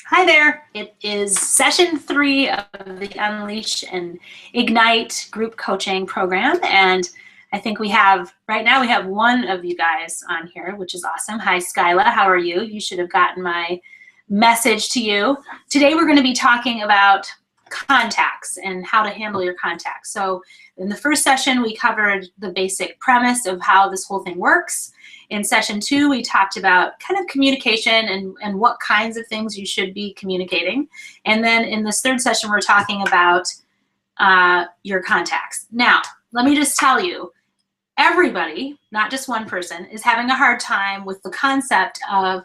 Hi there. It is session 3 of the Unleash and Ignite group coaching program. And I think right now we have one of you guys on here, which is awesome. Hi, Skyla. How are you? You should have gotten my message to you. Today we're going to be talking about contacts and how to handle your contacts. So in the first session, we covered the basic premise of how this whole thing works. In session 2, we talked about kind of communication and what kinds of things you should be communicating. And then in this third session, we're talking about your contacts. Now, let me just tell you, everybody, not just one person, is having a hard time with the concept of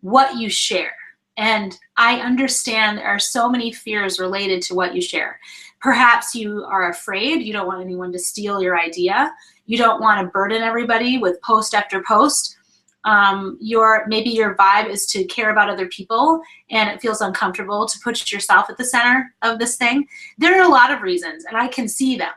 what you share. And I understand there are so many fears related to what you share. Perhaps you are afraid, you don't want anyone to steal your idea. You don't want to burden everybody with post after post. Maybe your vibe is to care about other people and it feels uncomfortable to put yourself at the center of this thing. There are a lot of reasons and I can see them.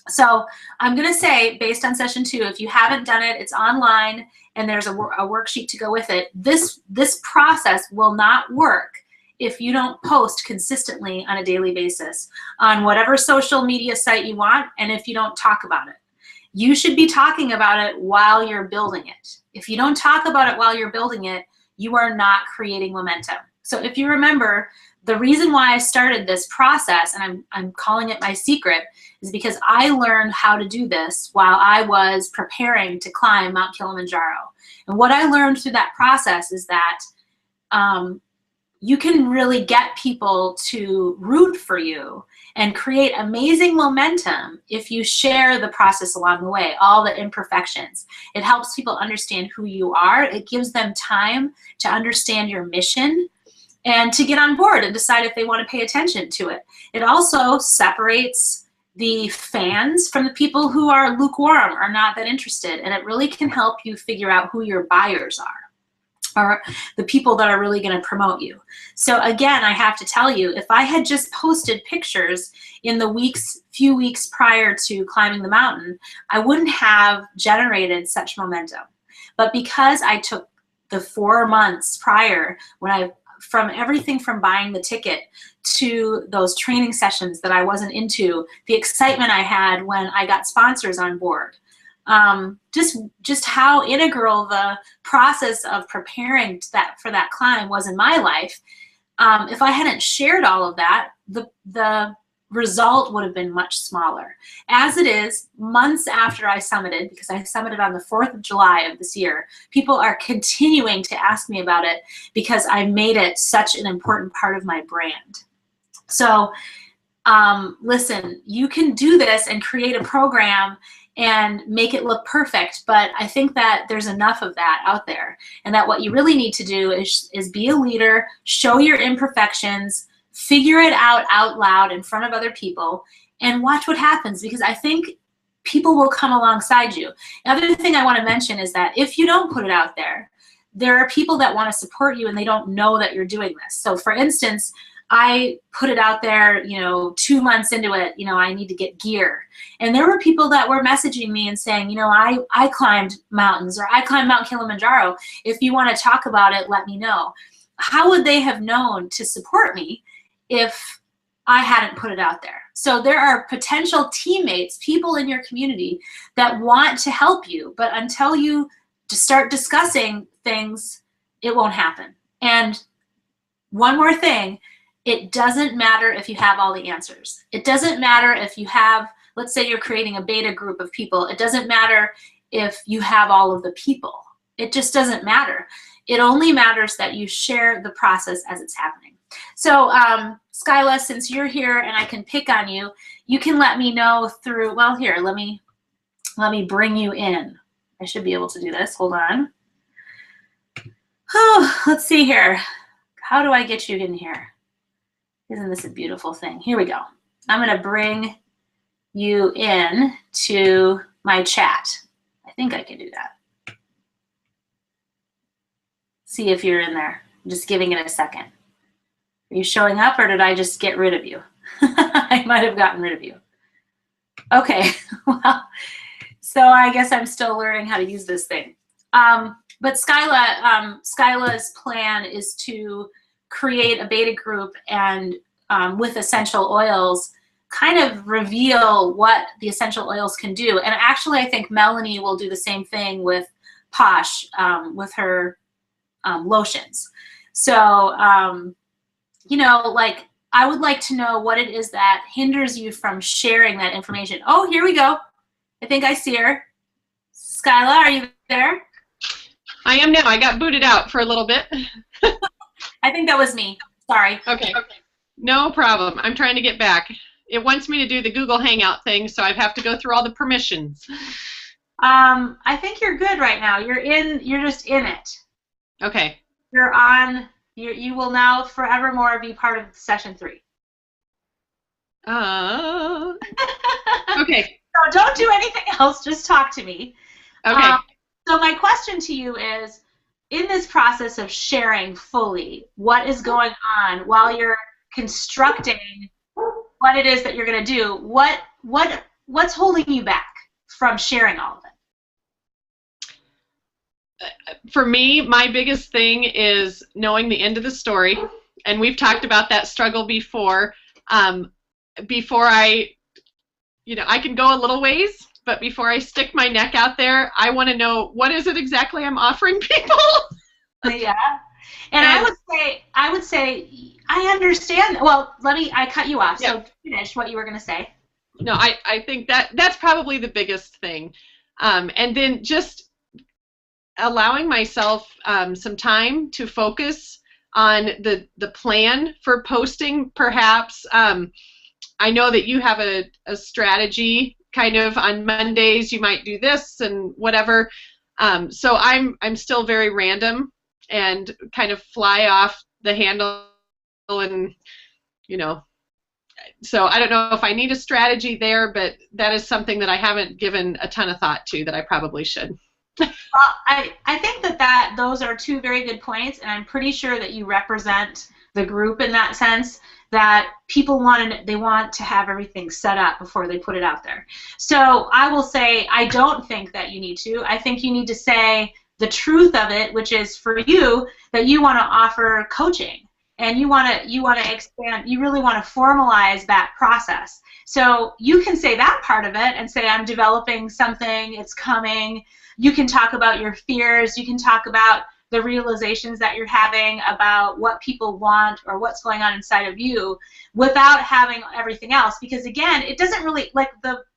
So I'm going to say, based on session 2, if you haven't done it, it's online and there's a worksheet to go with it. This process will not work if you don't post consistently on a daily basis on whatever social media site you want, and if you don't talk about it. You should be talking about it while you're building it. If you don't talk about it while you're building it, you are not creating momentum. So if you remember, the reason why I started this process, and I'm calling it my secret, is because I learned how to do this while I was preparing to climb Mount Kilimanjaro. And what I learned through that process is that you can really get people to root for you and create amazing momentum if you share the process along the way, all the imperfections. It helps people understand who you are. It gives them time to understand your mission and to get on board and decide if they want to pay attention to it. It also separates the fans from the people who are lukewarm or not that interested, and it really can help you figure out who your buyers are, or the people that are really going to promote you. So again, I have to tell you, if I had just posted pictures in the few weeks prior to climbing the mountain, I wouldn't have generated such momentum. But because I took the 4 months prior, from everything from buying the ticket to those training sessions that I wasn't into, the excitement I had when I got sponsors on board, just how integral the process of preparing for that climb was in my life. If I hadn't shared all of that, the result would have been much smaller. As it is, months after I summited, because I summited on the 4th of July of this year, people are continuing to ask me about it because I made it such an important part of my brand. So listen, you can do this and create a program and make it look perfect, but I think that there's enough of that out there, and that what you really need to do is be a leader, show your imperfections, figure it out loud in front of other people, and watch what happens, because I think people will come alongside you. The other thing I want to mention is that if you don't put it out there, there are people that want to support you and they don't know that you're doing this. So for instance, I put it out there, 2 months into it, I need to get gear. And there were people that were messaging me and saying, I climbed mountains, or I climbed Mount Kilimanjaro. If you want to talk about it, let me know. How would they have known to support me if I hadn't put it out there? So there are potential teammates, people in your community that want to help you, but until you start discussing things, it won't happen. And one more thing, it doesn't matter if you have all the answers. It doesn't matter if you have, let's say you're creating a beta group of people. It doesn't matter if you have all of the people. It just doesn't matter. It only matters that you share the process as it's happening. So Skyla, since you're here and I can pick on you, you can let me know through, well, here, let me bring you in. I should be able to do this. Hold on. Oh, let's see here. How do I get you in here? Isn't this a beautiful thing? Here we go. I'm going to bring you in to my chat. I think I can do that. See if you're in there. I'm just giving it a second. Are you showing up, or did I just get rid of you? I might have gotten rid of you. Okay, well, so I guess I'm still learning how to use this thing. But Skyla's plan is to create a beta group and with essential oils, kind of reveal what the essential oils can do. And actually, I think Melanie will do the same thing with Posh, with her lotions. So, you know, like, I would like to know what it is that hinders you from sharing that information. Oh, here we go. I think I see her. Skyla, are you there? I am now. I got booted out for a little bit. I think that was me. Sorry. Okay. No problem. I'm trying to get back. It wants me to do the Google Hangout thing, so I have to go through all the permissions. I think you're good right now. You're just in it. Okay. You're on. You will now forevermore be part of session 3. Okay. So don't do anything else. Just talk to me. Okay. So my question to you is, in this process of sharing fully what is going on while you're constructing what it is that you're going to do, what's holding you back from sharing all of it? For me, my biggest thing is knowing the end of the story, and we've talked about that struggle before. Before I can go a little ways, but before I stick my neck out there, I want to know what is it exactly I'm offering people. Yeah, and I would say I understand. Well, I cut you off. Yeah. So finish what you were going to say. No, I think that's probably the biggest thing, and then just allowing myself some time to focus on the plan for posting, perhaps. I know that you have a strategy kind of on Mondays. You might do this and whatever. So I'm still very random and kind of fly off the handle, and so I don't know if I need a strategy there, but that is something that I haven't given a ton of thought to that I probably should. Well, I think that those are 2 very good points, and I'm pretty sure that you represent the group in that sense, that people want to have everything set up before they put it out there. So I will say I don't think that you need to. I think you need to say the truth of it, which is for you that you want to offer coaching and you want to expand. You really want to formalize that process. So you can say that part of it and say, I'm developing something, it's coming. You can talk about your fears. You can talk about the realizations that you're having about what people want or what's going on inside of you without having everything else. Because again, it doesn't really, like,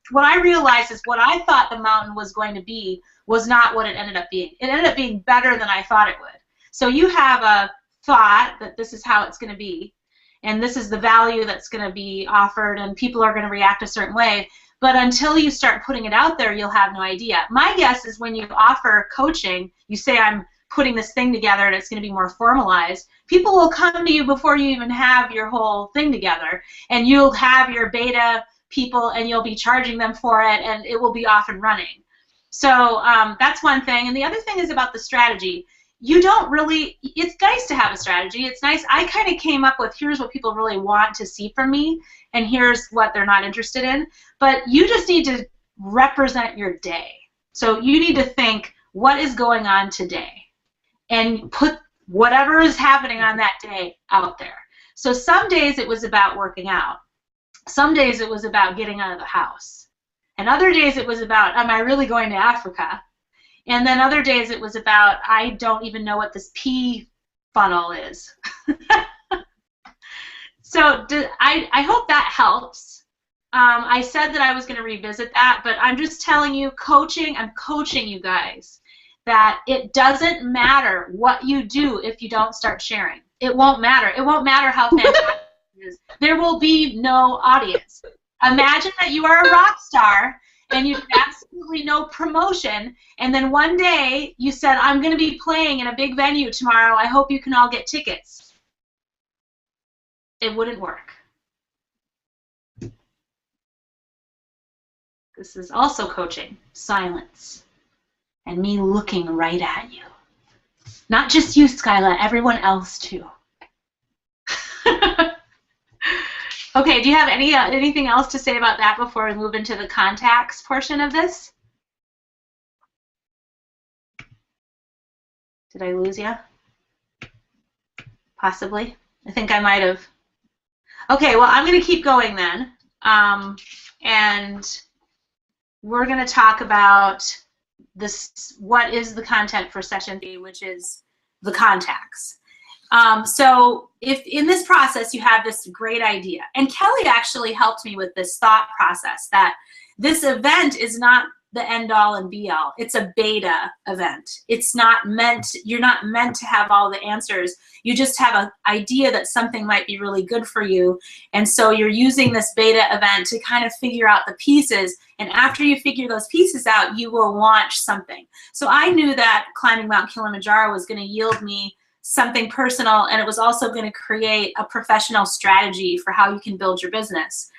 what I realized is what I thought the mountain was going to be was not what it ended up being. It ended up being better than I thought it would. So you have a thought that this is how it's going to be, and this is the value that's going to be offered, and people are going to react a certain way. But until you start putting it out there, you'll have no idea. My guess is when you offer coaching, you say, I'm putting this thing together and it's going to be more formalized, people will come to you before you even have your whole thing together, and you'll have your beta people and you'll be charging them for it, and it will be off and running. So that's one thing. And the other thing is about the strategy. You don't really, it's nice to have a strategy. It's nice. I kind of came up with, here's what people really want to see from me, and here's what they're not interested in. But you just need to represent your day. So you need to think, what is going on today? And put whatever is happening on that day out there. So some days it was about working out. Some days it was about getting out of the house. And other days it was about, am I really going to Africa? And then other days it was about, I don't even know what this pea funnel is. So I hope that helps. I said that I was going to revisit that, but I'm just telling you, I'm coaching you guys that it doesn't matter what you do if you don't start sharing. It won't matter. It won't matter how fantastic it is. There will be no audience. Imagine that you are a rock star and you did absolutely no promotion, and then one day you said, I'm going to be playing in a big venue tomorrow. I hope you can all get tickets. It wouldn't work. This is also coaching. Silence. And me looking right at you. Not just you, Skyla, everyone else too. Okay, do you have anything else to say about that before we move into the contacts portion of this? Did I lose you? Possibly. I think I might have. Okay, well, I'm going to keep going then. And we're going to talk about this, what is the content for session 3, which is the contacts. So if in this process you have this great idea, and Kelly actually helped me with this thought process that this event is not the end all and be all. It's a beta event. It's not meant, you're not meant to have all the answers. You just have an idea that something might be really good for you. And so you're using this beta event to kind of figure out the pieces. And after you figure those pieces out, you will launch something. So I knew that climbing Mount Kilimanjaro was going to yield me something personal, and it was also going to create a professional strategy for how you can build your business.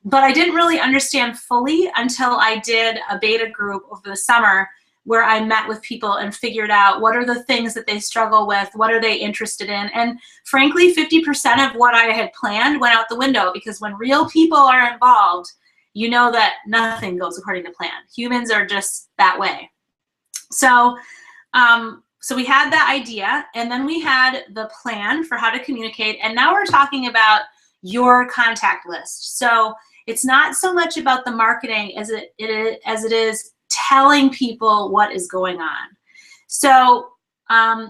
But I didn't really understand fully until I did a beta group over the summer where I met with people and figured out what are the things that they struggle with, what are they interested in. And frankly, 50% of what I had planned went out the window, because when real people are involved, you know that nothing goes according to plan. Humans are just that way. So, so we had that idea, and then we had the plan for how to communicate, and now we're talking about your contact list. So it's not so much about the marketing as it is telling people what is going on. So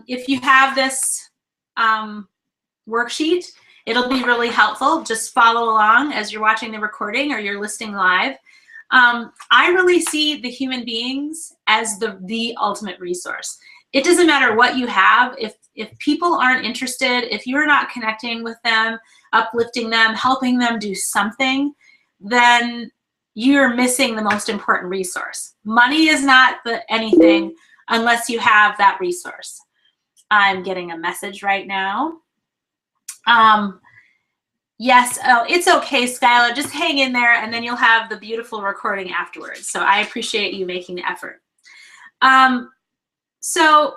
if you have this worksheet, it'll be really helpful. Just follow along as you're watching the recording or you're listening live. I really see the human beings as the ultimate resource. It doesn't matter what you have. If people aren't interested, if you're not connecting with them, uplifting them, helping them do something, then you're missing the most important resource. Money is not anything unless you have that resource. I'm getting a message right now. Yes, oh, it's okay, Skylar. Just hang in there, and then you'll have the beautiful recording afterwards. So I appreciate you making the effort. So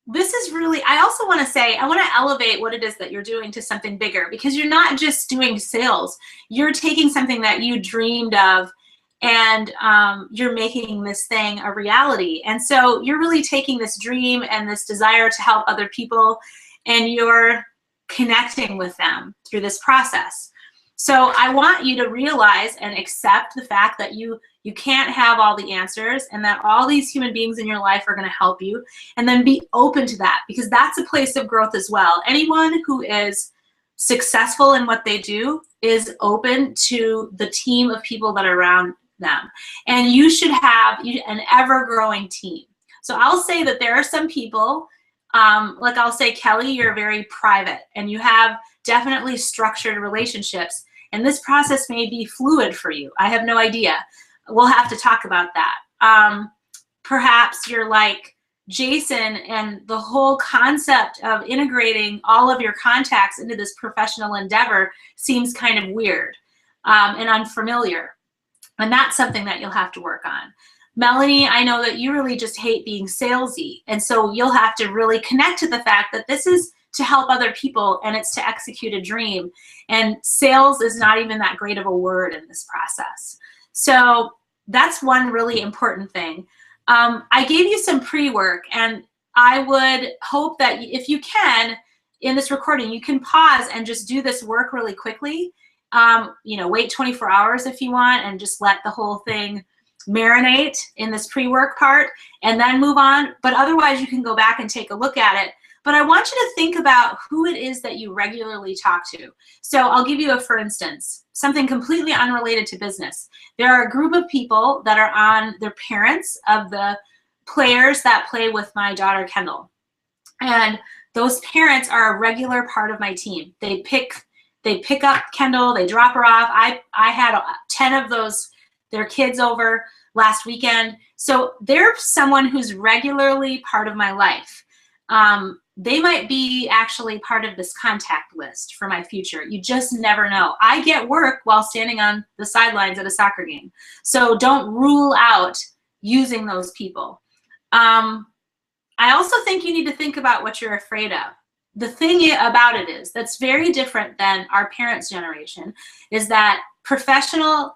this is really, I also want to say, I want to elevate what it is that you're doing to something bigger, because you're not just doing sales. You're taking something that you dreamed of, and you're making this thing a reality. And so you're really taking this dream and this desire to help other people, and you're connecting with them through this process. So I want you to realize and accept the fact that you can't have all the answers, and that all these human beings in your life are going to help you, and then be open to that, because that's a place of growth as well. Anyone who is successful in what they do is open to the team of people that are around them. And you should have an ever-growing team. So I'll say that there are some people, like I'll say, Kelly, you're very private, and you have definitely structured relationships, and this process may be fluid for you. I have no idea. We'll have to talk about that. Perhaps you're like Jason, and the whole concept of integrating all of your contacts into this professional endeavor seems kind of weird and unfamiliar. And that's something that you'll have to work on. Melanie, I know that you really just hate being salesy, and so you'll have to really connect to the fact that this is to help other people, and it's to execute a dream. And sales is not even that great of a word in this process. So that's one really important thing. I gave you some pre-work, and I would hope that if you can, in this recording, you can pause and just do this work really quickly. You know, wait 24 hours if you want, and just let the whole thing marinate in this pre-work part, and then move on. But otherwise, you can go back and take a look at it. But I want you to think about who it is that you regularly talk to. So I'll give you for instance, something completely unrelated to business. There are a group of people that are they're parents of the players that play with my daughter, Kendall. And those parents are a regular part of my team. They pick up Kendall, they drop her off. I had 10 of their kids over last weekend. So they're someone who's regularly part of my life. They might be actually part of this contact list for my future. You just never know. I get work while standing on the sidelines at a soccer game. So don't rule out using those people. I also think you need to think about what you're afraid of. The thing about it is, that's very different than our parents' generation, is that professional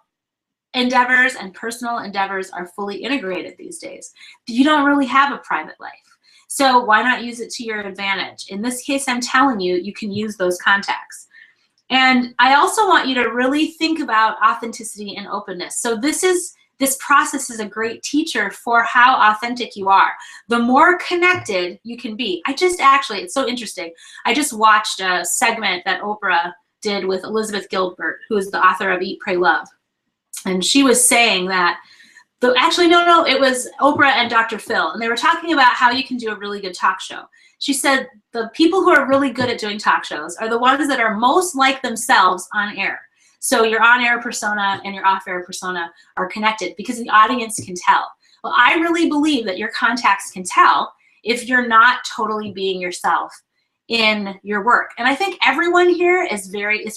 endeavors and personal endeavors are fully integrated these days. You don't really have a private life. So why not use it to your advantage? In this case, I'm telling you, you can use those contacts. And I also want you to really think about authenticity and openness. So this process is a great teacher for how authentic you are. The more connected you can be. It's so interesting. I just watched a segment that Oprah did with Elizabeth Gilbert, who is the author of Eat, Pray, Love. And she was saying that, it was Oprah and Dr. Phil, and they were talking about how you can do a really good talk show. She said the people who are really good at doing talk shows are the ones that are most like themselves on air. So your on-air persona and your off-air persona are connected because the audience can tell. Well, I really believe that your contacts can tell if you're not totally being yourself in your work. And I think everyone here is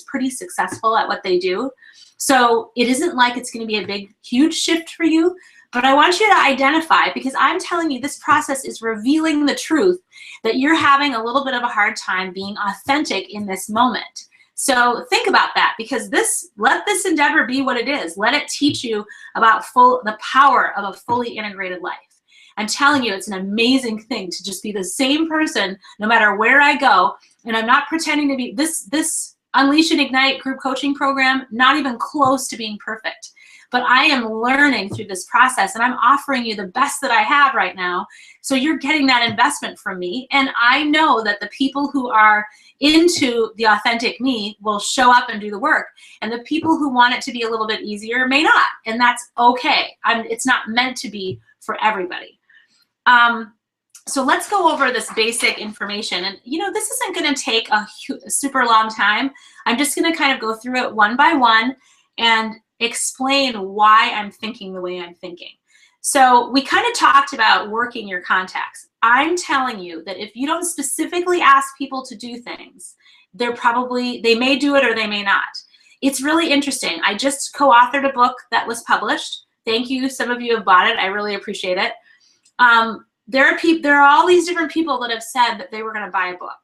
pretty successful at what they do. So it isn't like it's going to be a big, huge shift for you, but I want you to identify, because I'm telling you this process is revealing the truth that you're having a little bit of a hard time being authentic in this moment. So think about that, because let this endeavor be what it is. Let it teach you about the power of a fully integrated life. I'm telling you, it's an amazing thing to just be the same person no matter where I go. And I'm not pretending to be this Unleash and Ignite group coaching program, not even close to being perfect. But I am learning through this process, and I'm offering you the best that I have right now. So you're getting that investment from me. And I know that the people who are into the authentic me will show up and do the work. And the people who want it to be a little bit easier may not. And that's okay. It's not meant to be for everybody. So let's go over this basic information. And this isn't going to take a super long time. I'm just going to kind of go through it one by one and explain why I'm thinking the way I'm thinking. So we kind of talked about working your contacts. I'm telling you that if you don't specifically ask people to do things, they may do it or they may not. It's really interesting. I just co-authored a book that was published. Thank you. Some of you have bought it. I really appreciate it. There are all these different people that have said that they were going to buy a book.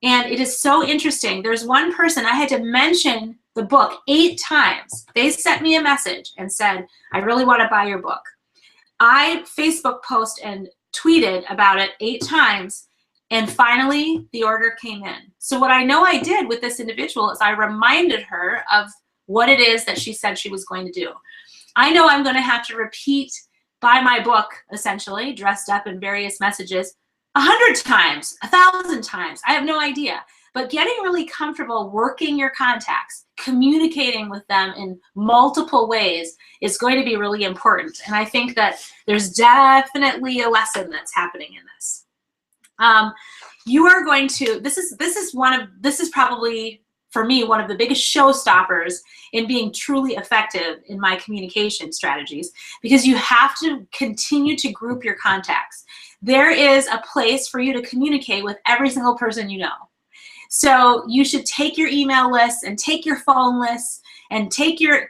And it is so interesting. There's one person, I had to mention the book 8 times. They sent me a message and said, I really want to buy your book. I Facebook post and tweeted about it 8 times, and finally the order came in. So what I know I did with this individual is I reminded her of what it is that she said she was going to do. I know I'm going to have to repeat buy my book, essentially, dressed up in various messages, 100 times, 1,000 times. I have no idea. But getting really comfortable working your contacts, communicating with them in multiple ways is going to be really important. And I think that there's definitely a lesson that's happening in this. You are going to, this is probably, for me, one of the biggest showstoppers in being truly effective in my communication strategies, because you have to continue to group your contacts. There is a place for you to communicate with every single person you know. So you should take your email lists and take your phone lists and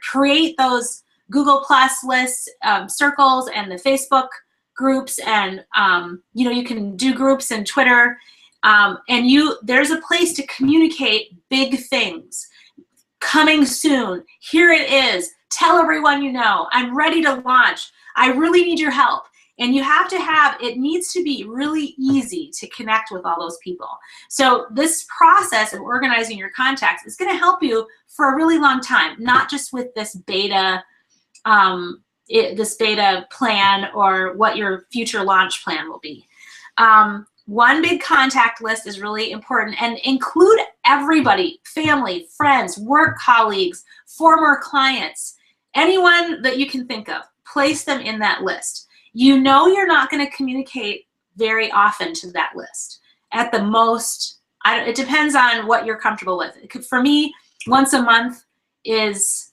create those Google Plus lists, circles, and the Facebook groups, and you can do groups in Twitter. There's a place to communicate big things. Coming soon. Here it is. Tell everyone you know. I'm ready to launch. I really need your help. And you have to it needs to be really easy to connect with all those people. So this process of organizing your contacts is going to help you for a really long time, not just with this beta plan or what your future launch plan will be. One big contact list is really important, and include everybody, family, friends, work colleagues, former clients, anyone that you can think of. Place them in that list. You know you're not going to communicate very often to that list. At the most, it depends on what you're comfortable with. For me, once a month is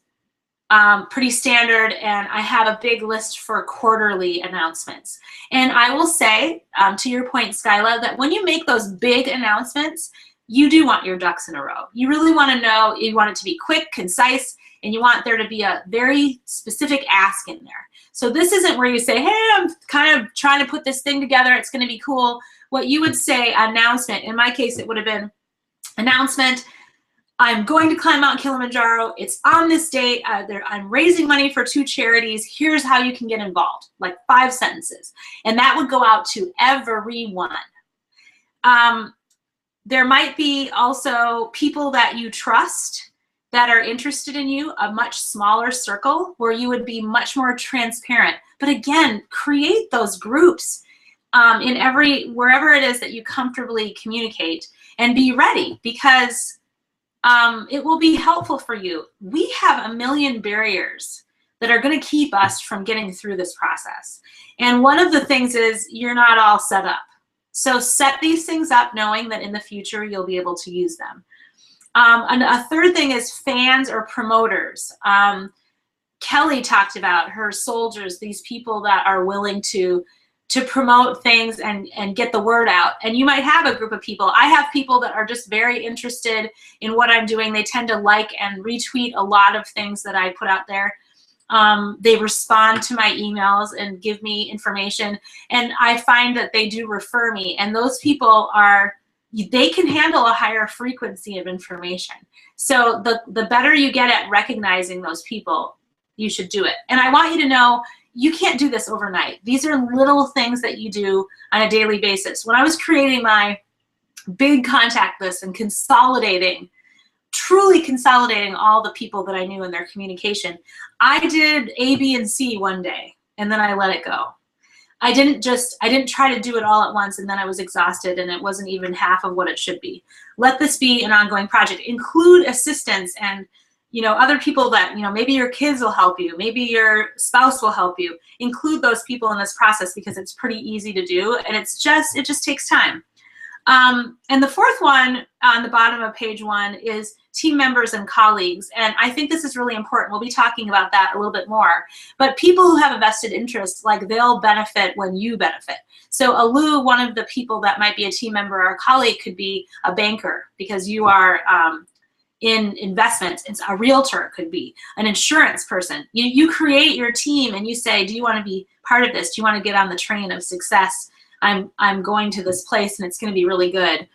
pretty standard, and I have a big list for quarterly announcements. And I will say, to your point, Skyla, that when you make those big announcements, you do want your ducks in a row. You really want to know, you want it to be quick, concise, and you want there to be a very specific ask in there. So this isn't where you say, hey, I'm kind of trying to put this thing together, it's going to be cool. What you would say, announcement, in my case, it would have been announcement, I'm going to climb Mount Kilimanjaro. It's on this date. I'm raising money for 2 charities. Here's how you can get involved, like 5 sentences. And that would go out to everyone. There might be also people that you trust that are interested in you, a much smaller circle where you would be much more transparent. But again, create those groups wherever it is that you comfortably communicate, and be ready, because it will be helpful for you. We have a million barriers that are going to keep us from getting through this process. And one of the things is you're not all set up. So set these things up knowing that in the future you'll be able to use them. And a third thing is fans or promoters. Kelly talked about her soldiers, these people that are willing to promote things and get the word out. And you might have a group of people. I have people that are just very interested in what I'm doing. They tend to like and retweet a lot of things that I put out there. They respond to my emails and give me information. And I find that they do refer me. And those people they can handle a higher frequency of information. So the better you get at recognizing those people, you should do it. And I want you to know, you can't do this overnight. These are little things that you do on a daily basis. When I was creating my big contact list and truly consolidating all the people that I knew in their communication, I did A, B, and C one day, and then I let it go. I didn't try to do it all at once, and then I was exhausted, and it wasn't even half of what it should be. Let this be an ongoing project. Include assistants and other people that, maybe your kids will help you, maybe your spouse will help you. Include those people in this process, because it's pretty easy to do, and it just takes time. And the fourth one on the bottom of page 1 is team members and colleagues. And I think this is really important. We'll be talking about that a little bit more. But people who have a vested interest, like, they'll benefit when you benefit. So Alu, one of the people that might be a team member or a colleague, could be a banker, because you are in investments. It's a realtor, could be an insurance person. You create your team and you say, do you want to be part of this? Do you want to get on the train of success? I'm going to this place and it's going to be really good.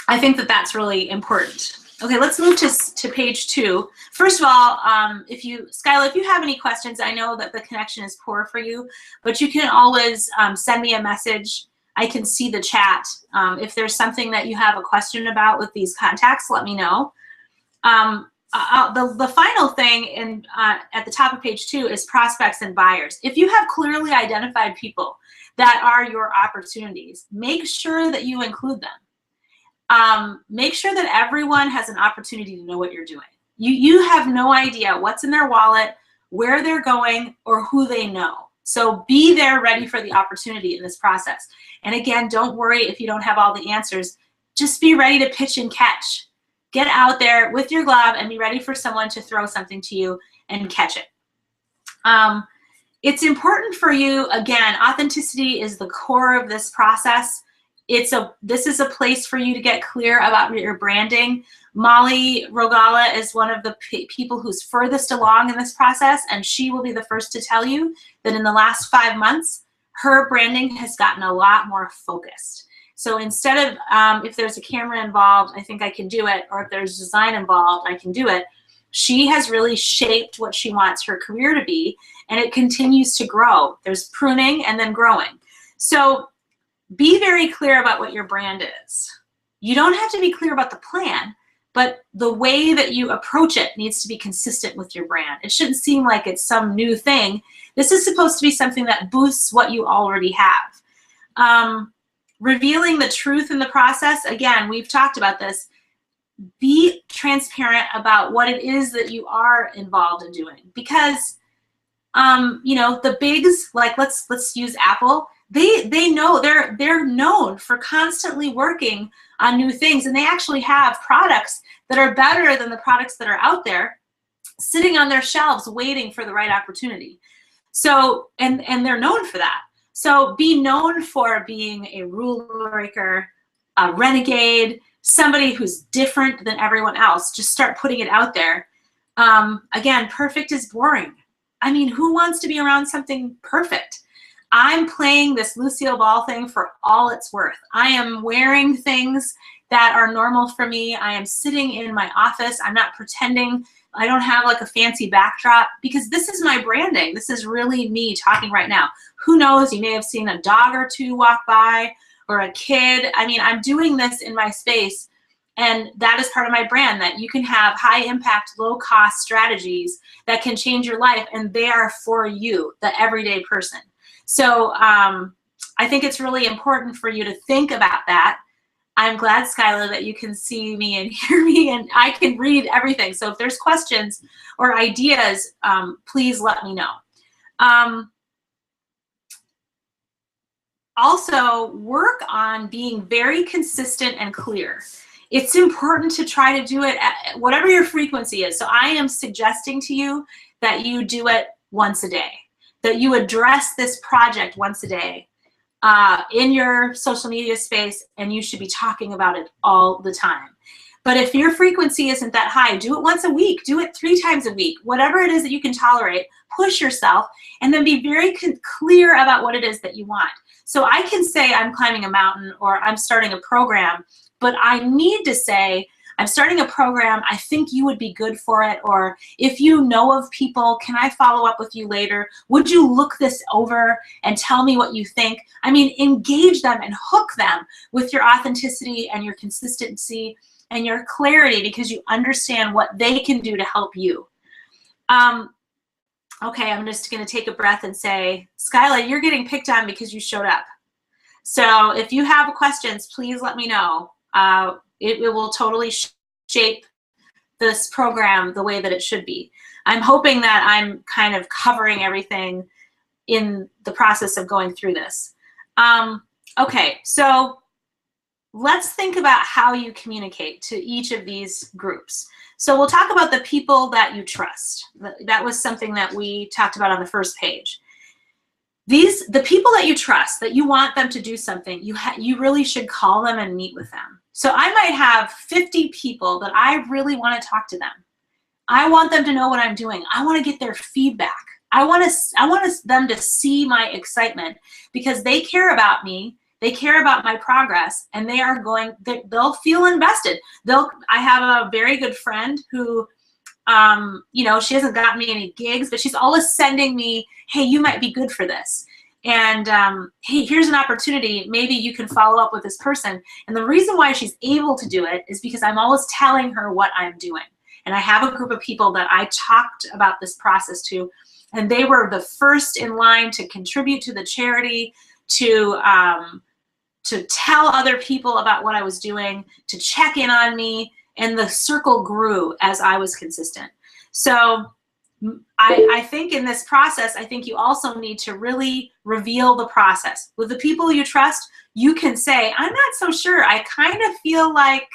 I think that that's really important. Okay, let's move to page 2. First of all, Skyla, if you have any questions, I know that the connection is poor for you, but you can always send me a message. I can see the chat. If there's something that you have a question about with these contacts, let me know. The final thing at the top of page 2 is prospects and buyers. If you have clearly identified people that are your opportunities, make sure that you include them. Make sure that everyone has an opportunity to know what you're doing. You have no idea what's in their wallet, where they're going, or who they know. So be there ready for the opportunity in this process. And again, don't worry if you don't have all the answers. Just be ready to pitch and catch. Get out there with your glove and be ready for someone to throw something to you and catch it. It's important for you, again, authenticity is the core of this process. This is a place for you to get clear about your branding. Molly Rogala is one of the people who's furthest along in this process, and she will be the first to tell you that in the last 5 months, her branding has gotten a lot more focused. So instead of, if there's a camera involved, I think I can do it, or if there's design involved, I can do it. She has really shaped what she wants her career to be, and it continues to grow. There's pruning and then growing. So be very clear about what your brand is. You don't have to be clear about the plan, but the way that you approach it needs to be consistent with your brand. It shouldn't seem like it's some new thing. This is supposed to be something that boosts what you already have. Revealing the truth in the process, again, we've talked about this. Be transparent about what it is that you are involved in doing, because the bigs, like let's use Apple. They know they're known for constantly working on new things, and they actually have products that are better than the products that are out there sitting on their shelves waiting for the right opportunity. So and they're known for that. So be known for being a rule breaker, a renegade, somebody who's different than everyone else. Just start putting it out there. Again, perfect is boring. I mean, who wants to be around something perfect? I'm playing this Lucille Ball thing for all it's worth. I am wearing things that are normal for me. I am sitting in my office. I'm not pretending. I don't have like a fancy backdrop, because this is my branding. This is really me talking right now. Who knows, you may have seen a dog or two walk by, or a kid. I mean, I'm doing this in my space, and that is part of my brand, that you can have high impact, low cost strategies that can change your life, and they are for you, the everyday person. So I think it's really important for you to think about that. I'm glad, Skyla, that you can see me and hear me, and I can read everything. So if there's questions or ideas, please let me know. Also, work on being very consistent and clear. It's important to try to do it at whatever your frequency is. So I am suggesting to you that you do it once a day, that you address this project once a day in your social media space, and you should be talking about it all the time. But if your frequency isn't that high, do it once a week, do it 3 times a week, whatever it is that you can tolerate, push yourself, and then be very clear about what it is that you want. So I can say I'm climbing a mountain, or I'm starting a program, but I need to say, I'm starting a program, I think you would be good for it, or if you know of people, can I follow up with you later? Would you look this over and tell me what you think? I mean, engage them and hook them with your authenticity and your consistency and your clarity, because you understand what they can do to help you. Okay, I'm just gonna take a breath and say, Skyla, you're getting picked on because you showed up. So if you have questions, please let me know. It will totally shape this program the way that it should be. I'm hoping that I'm kind of covering everything in the process of going through this. Okay, so let's think about how you communicate to each of these groups. So we'll talk about the people that you trust. That was something that we talked about on the first page. The people that you trust, that you want them to do something, you really should call them and meet with them. So I might have 50 people that I really want to talk to them. I want them to know what I'm doing. I want to get their feedback. I want them to see my excitement, because they care about me. They care about my progress, and they'll feel invested. I have a very good friend who, you know, she hasn't gotten me any gigs, but she's always sending me, hey, you might be good for this. And hey, here's an opportunity. Maybe you can follow up with this person. And the reason why she's able to do it is because I'm always telling her what I'm doing. And I have a group of people that I talked about this process to, and they were the first in line to contribute to the charity, to tell other people about what I was doing, to check in on me, and the circle grew as I was consistent. So I think in this process, I think you also need to really reveal the process. With the people you trust, you can say, I'm not so sure. I kind of feel like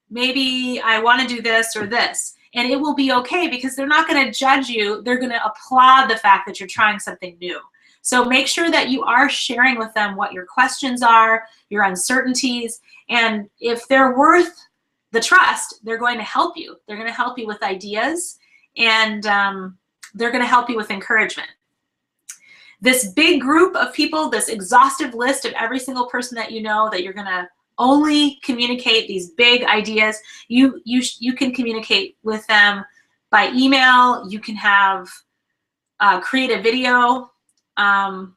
maybe I want to do this or this. And it will be okay, because they're not going to judge you. They're going to applaud the fact that you're trying something new. So make sure that you are sharing with them what your questions are, your uncertainties, and if they're worth the trust, they're going to help you. They're going to help you with ideas, and they're going to help you with encouragement. This big group of people, this exhaustive list of every single person that you know that you're going to only communicate these big ideas, you can communicate with them by email. You can have create a video. Some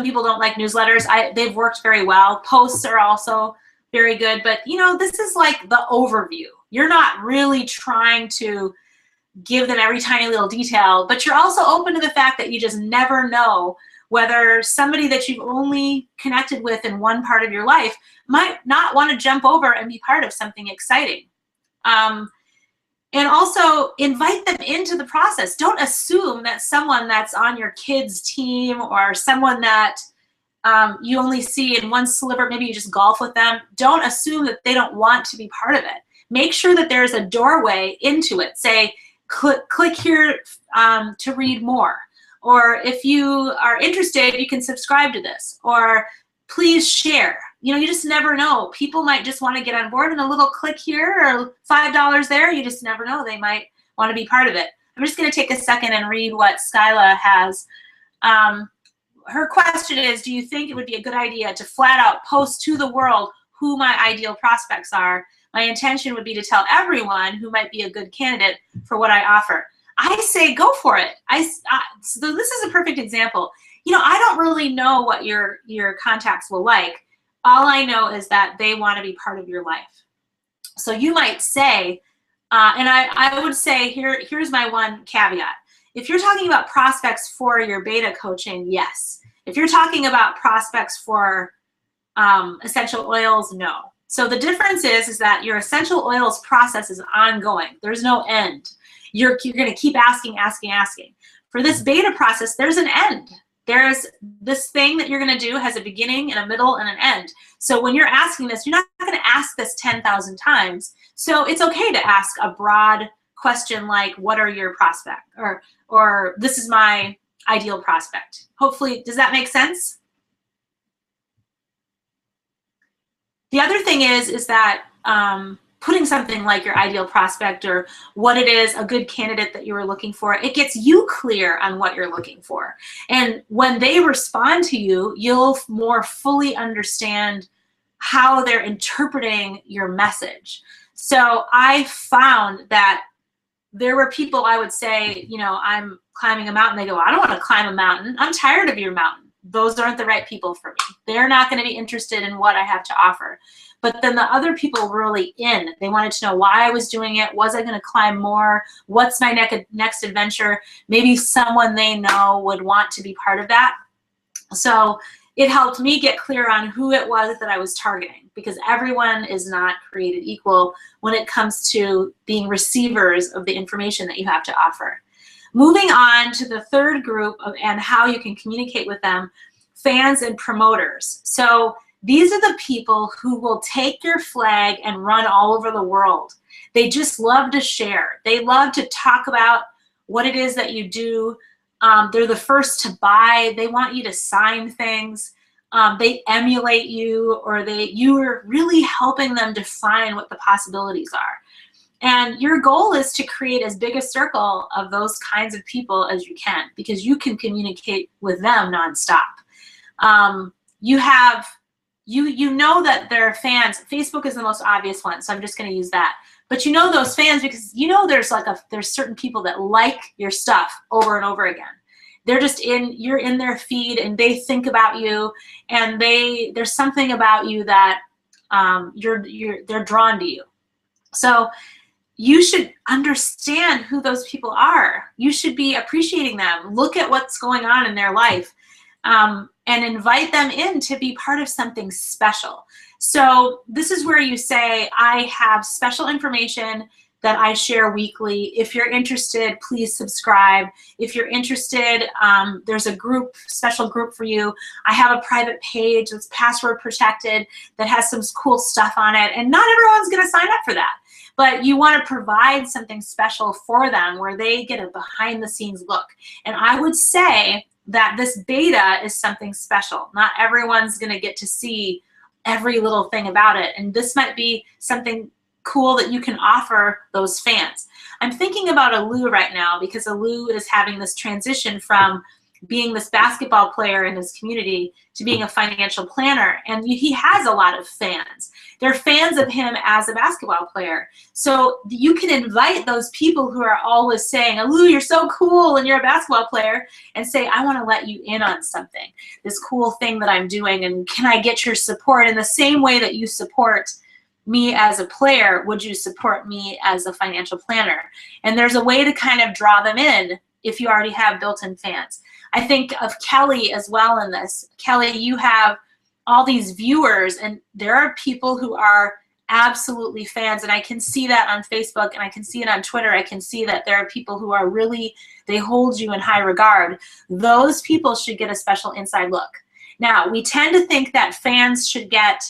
people don't like newsletters. They've worked very well. Posts are also very good, but you know, this is like the overview. You're not really trying to give them every tiny little detail, but you're also open to the fact that you just never know whether somebody that you've only connected with in one part of your life might not want to jump over and be part of something exciting. And also invite them into the process. Don't assume that someone that's on your kids' team, or someone that you only see in one sliver, maybe you just golf with them, don't assume that they don't want to be part of it. Make sure that there's a doorway into it. Say, click here to read more. Or if you are interested, you can subscribe to this. Or please share. You know, you just never know. People might just want to get on board, and a little click here or $5 there, you just never know. They might want to be part of it. I'm just going to take a second and read what Skyla has. her question is, do you think it would be a good idea to flat out post to the world who my ideal prospects are? My intention would be to tell everyone who might be a good candidate for what I offer. I say go for it. So this is a perfect example. You know, I don't really know what your contacts will like. All I know is that they want to be part of your life. So you might say, and I would say here's my one caveat. If you're talking about prospects for your beta coaching, yes. If you're talking about prospects for essential oils, no. So the difference is that your essential oils process is ongoing. There's no end. You're going to keep asking. For this beta process, there's an end. There's this thing that you're going to do has a beginning and a middle and an end. So when you're asking this, you're not going to ask this 10,000 times. So it's okay to ask a broad question like, what are your prospect? Or this is my ideal prospect. Hopefully, does that make sense? The other thing is that putting something like your ideal prospect or what it is, a good candidate that you were looking for, it gets you clear on what you're looking for. And when they respond to you, you'll more fully understand how they're interpreting your message. So I found that there were people I would say, you know, I'm climbing a mountain. They go, I don't want to climb a mountain. I'm tired of your mountain. Those aren't the right people for me. They're not going to be interested in what I have to offer. But then the other people were really in. They wanted to know why I was doing it. Was I going to climb more? What's my next adventure? Maybe someone they know would want to be part of that. So it helped me get clear on who it was that I was targeting, because everyone is not created equal when it comes to being receivers of the information that you have to offer. Moving on to the third group and how you can communicate with them, fans and promoters. So these are the people who will take your flag and run all over the world. They just love to share. They love to talk about what it is that you do. They're the first to buy. They want you to sign things. They emulate you, or you are really helping them define what the possibilities are. And your goal is to create as big a circle of those kinds of people as you can, because you can communicate with them nonstop. You know that there are fans. Facebook is the most obvious one, so I'm just going to use that. But you know those fans because you know there's certain people that like your stuff over and over again. They're just you're in their feed and they think about you, and there's something about you that they're drawn to you. So you should understand who those people are. You should be appreciating them. Look at what's going on in their life, and invite them in to be part of something special. So this is where you say, I have special information that I share weekly. If you're interested, please subscribe. If you're interested, there's a special group for you. I have a private page that's password protected that has some cool stuff on it, and not everyone's gonna sign up for that. But you want to provide something special for them where they get a behind the scenes look. And I would say that this beta is something special. Not everyone's going to get to see every little thing about it. And this might be something cool that you can offer those fans. I'm thinking about Alou right now because Alou is having this transition from being this basketball player in his community to being a financial planner, and he has a lot of fans. They're fans of him as a basketball player. So you can invite those people who are always saying, Alou, you're so cool and you're a basketball player, and say, I want to let you in on something, this cool thing that I'm doing, and can I get your support in the same way that you support me as a player? Would you support me as a financial planner? And there's a way to kind of draw them in if you already have built-in fans. I think of Kelly as well in this. Kelly, you have all these viewers, and there are people who are absolutely fans, and I can see that on Facebook, and I can see it on Twitter. I can see that there are people who are really, they hold you in high regard. Those people should get a special inside look. Now, we tend to think that fans should get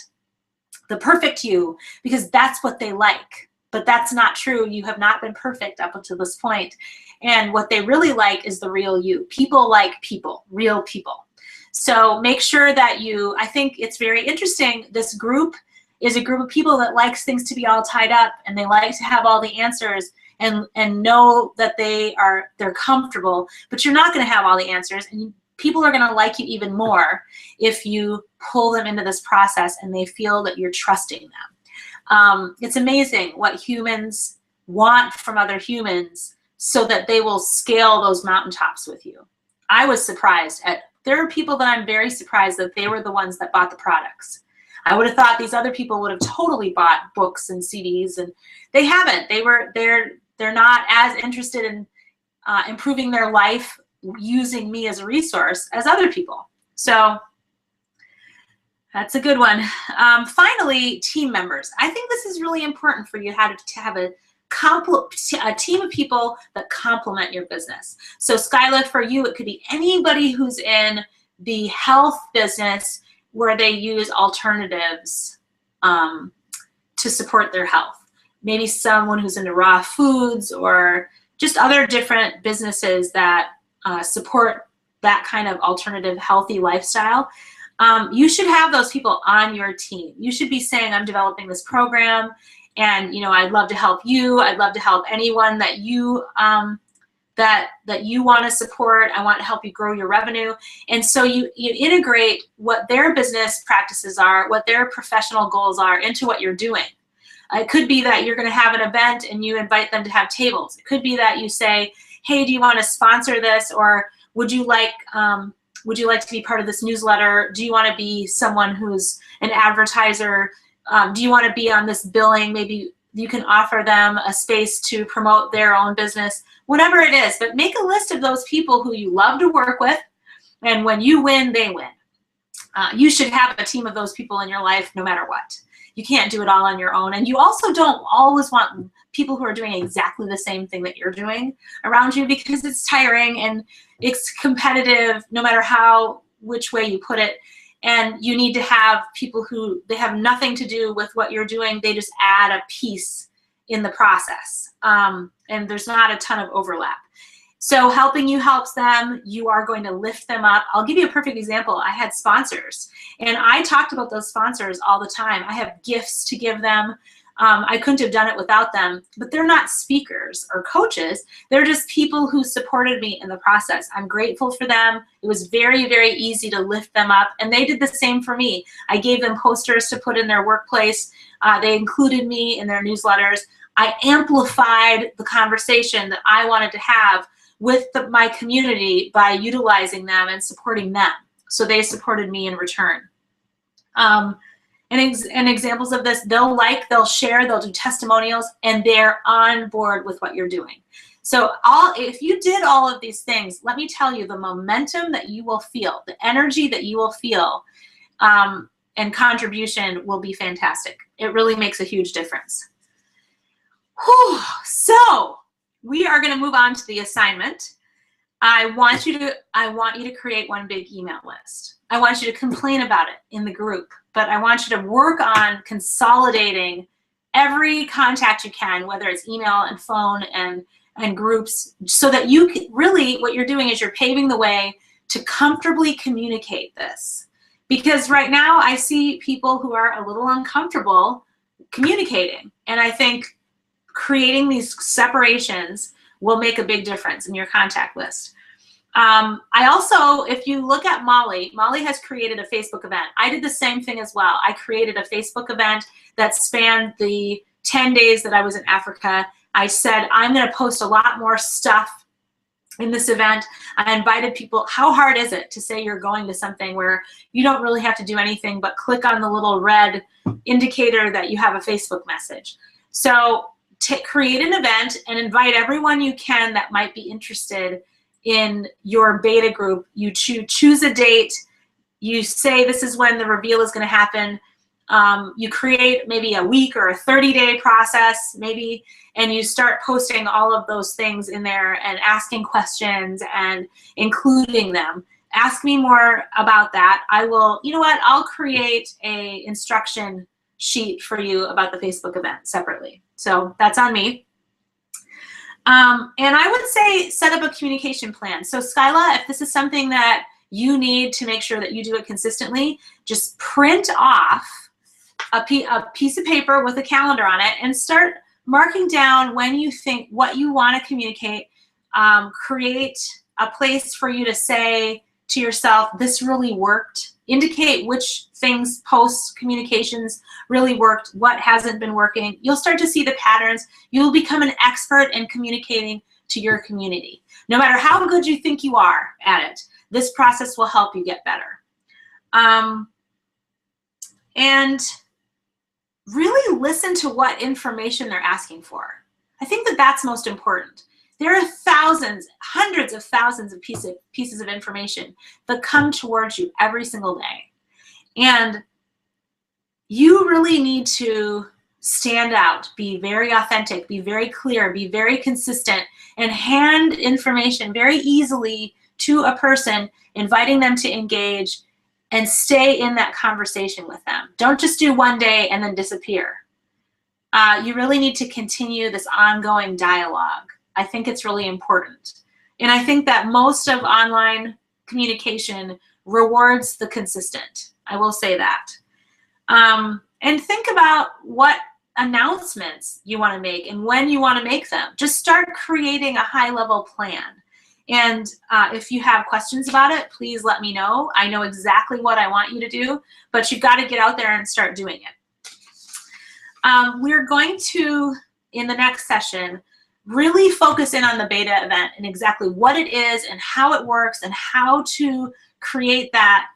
the perfect you because that's what they like. But that's not true. You have not been perfect up until this point. And what they really like is the real you. People like people, real people. So make sure that I think it's very interesting. This group is a group of people that likes things to be all tied up, and they like to have all the answers and know that they're comfortable, but you're not going to have all the answers. And people are going to like you even more if you pull them into this process and they feel that you're trusting them. It's amazing what humans want from other humans so that they will scale those mountaintops with you. I was surprised there are people that I'm very surprised that they were the ones that bought the products. I would have thought these other people would have totally bought books and CDs, and they haven't. They're not as interested in improving their life using me as a resource as other people. So that's a good one. Finally, team members. I think this is really important for you to have a team of people that complement your business. So Skyla, for you, it could be anybody who's in the health business where they use alternatives to support their health. Maybe someone who's into raw foods or just other different businesses that support that kind of alternative healthy lifestyle. You should have those people on your team. You should be saying, I'm developing this program, and I'd love to help you. I'd love to help anyone that you that you want to support. I want to help you grow your revenue. And so you integrate what their business practices are, what their professional goals are into what you're doing. It could be that you're going to have an event and you invite them to have tables. It could be that you say, hey, do you want to sponsor this? Or would you like to be part of this newsletter? Do you want to be someone who's an advertiser? Do you want to be on this billing? Maybe you can offer them a space to promote their own business, whatever it is. But make a list of those people who you love to work with, and when you win, they win. You should have a team of those people in your life no matter what. You can't do it all on your own. And you also don't always want people who are doing exactly the same thing that you're doing around you, because it's tiring and it's competitive no matter which way you put it. And you need to have people who, they have nothing to do with what you're doing. They just add a piece in the process. And there's not a ton of overlap. So helping you helps them. You are going to lift them up. I'll give you a perfect example. I had sponsors, and I talked about those sponsors all the time. I have gifts to give them. I couldn't have done it without them, but they're not speakers or coaches. They're just people who supported me in the process. I'm grateful for them. It was very, very easy to lift them up, and they did the same for me. I gave them posters to put in their workplace. They included me in their newsletters. I amplified the conversation that I wanted to have with my community by utilizing them and supporting them. So they supported me in return. And examples of this, they'll share, they'll do testimonials, and they're on board with what you're doing. So if you did all of these things, let me tell you, the momentum that you will feel, the energy that you will feel, and contribution will be fantastic. It really makes a huge difference. Whew. So we are going to move on to the assignment. I want you to create one big email list. I want you to complain about it in the group, but I want you to work on consolidating every contact you can, whether it's email and phone and groups, so that you can, really what you're doing is you're paving the way to comfortably communicate this. Because right now I see people who are a little uncomfortable communicating, and I think creating these separations will make a big difference in your contact list. I also, if you look at Molly has created a Facebook event. I did the same thing as well. I created a Facebook event that spanned the 10 days that I was in Africa. I said, I'm going to post a lot more stuff in this event. I invited people. How hard is it to say you're going to something where you don't really have to do anything but click on the little red indicator that you have a Facebook message? So create an event and invite everyone you can that might be interested in your beta group. You choose a date. You say this is when the reveal is going to happen. You create maybe a week or a 30-day process maybe, and you start posting all of those things in there and asking questions and including them. Ask me more about that. I will, you know what, I'll create a instruction sheet for you about the Facebook event separately. So that's on me. And I would say set up a communication plan. So Skyla, if this is something that you need to make sure that you do it consistently, just print off a piece of paper with a calendar on it and start marking down when you think what you want to communicate. Create a place for you to say to yourself, this really worked. Indicate which things, posts, communications really worked, what hasn't been working. You'll start to see the patterns. You'll become an expert in communicating to your community. No matter how good you think you are at it, this process will help you get better. And really listen to what information they're asking for. I think that that's most important. There are thousands, hundreds of thousands of pieces of information that come towards you every single day. And you really need to stand out, be very authentic, be very clear, be very consistent, and hand information very easily to a person, inviting them to engage, and stay in that conversation with them. Don't just do one day and then disappear. You really need to continue this ongoing dialogue. I think it's really important. And I think that most of online communication rewards the consistent. I will say that. And think about what announcements you want to make and when you want to make them. Just start creating a high-level plan. And if you have questions about it, please let me know. I know exactly what I want you to do, but you've got to get out there and start doing it. We're going to, in the next session, really focus in on the beta event and exactly what it is and how it works and how to create that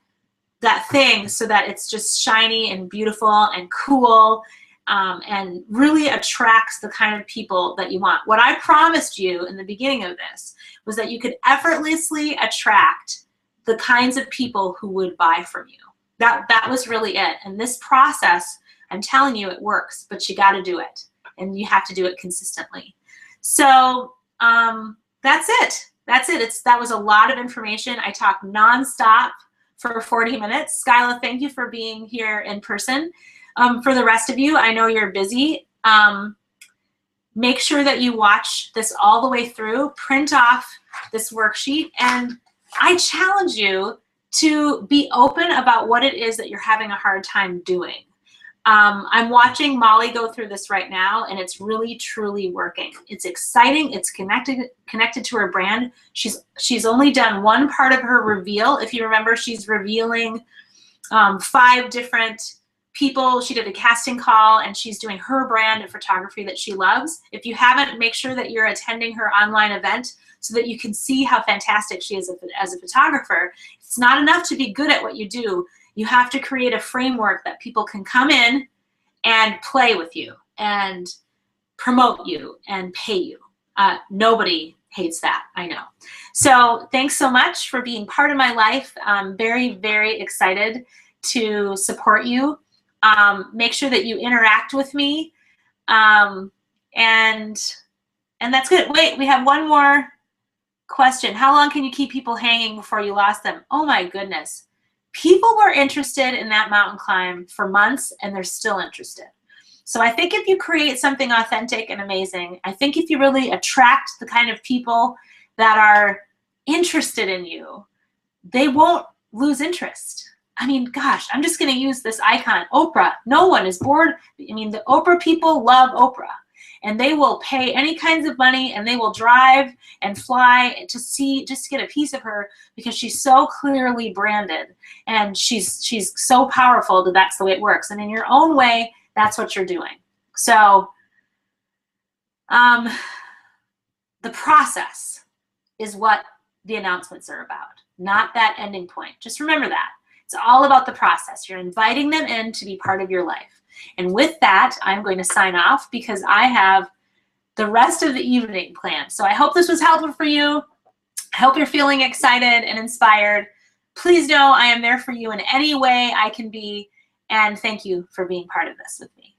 thing so that it's just shiny and beautiful and cool and really attracts the kind of people that you want. What I promised you in the beginning of this was that you could effortlessly attract the kinds of people who would buy from you. That was really it. And this process, I'm telling you, it works, but you got to do it. And you have to do it consistently. So that's it. That's it. That was a lot of information. I talked nonstop for 40 minutes. Skyla, thank you for being here in person. For the rest of you, I know you're busy. Make sure that you watch this all the way through, print off this worksheet, and I challenge you to be open about what it is that you're having a hard time doing. I'm watching Molly go through this right now, and it's really, truly working. It's exciting. It's connected to her brand. She's only done one part of her reveal. If you remember, she's revealing 5 different people. She did a casting call, and she's doing her brand of photography that she loves. If you haven't, make sure that you're attending her online event so that you can see how fantastic she is as a photographer. It's not enough to be good at what you do. You have to create a framework that people can come in and play with you and promote you and pay you. Nobody hates that, I know. So thanks so much for being part of my life. I'm very, very excited to support you. Make sure that you interact with me. And that's good. Wait, we have one more question. How long can you keep people hanging before you lost them? Oh my goodness. People were interested in that mountain climb for months, and they're still interested. So I think if you create something authentic and amazing, I think if you really attract the kind of people that are interested in you, they won't lose interest. I mean, gosh, I'm just going to use this icon, Oprah. No one is bored. I mean, the Oprah people love Oprah. And they will pay any kinds of money, and they will drive and fly to see, just to get a piece of her, because she's so clearly branded and she's so powerful that that's the way it works. And in your own way, that's what you're doing. So the process is what the announcements are about, not that ending point. Just remember that. It's all about the process. You're inviting them in to be part of your life. And with that, I'm going to sign off because I have the rest of the evening planned. So I hope this was helpful for you. I hope you're feeling excited and inspired. Please know I am there for you in any way I can be. And thank you for being part of this with me.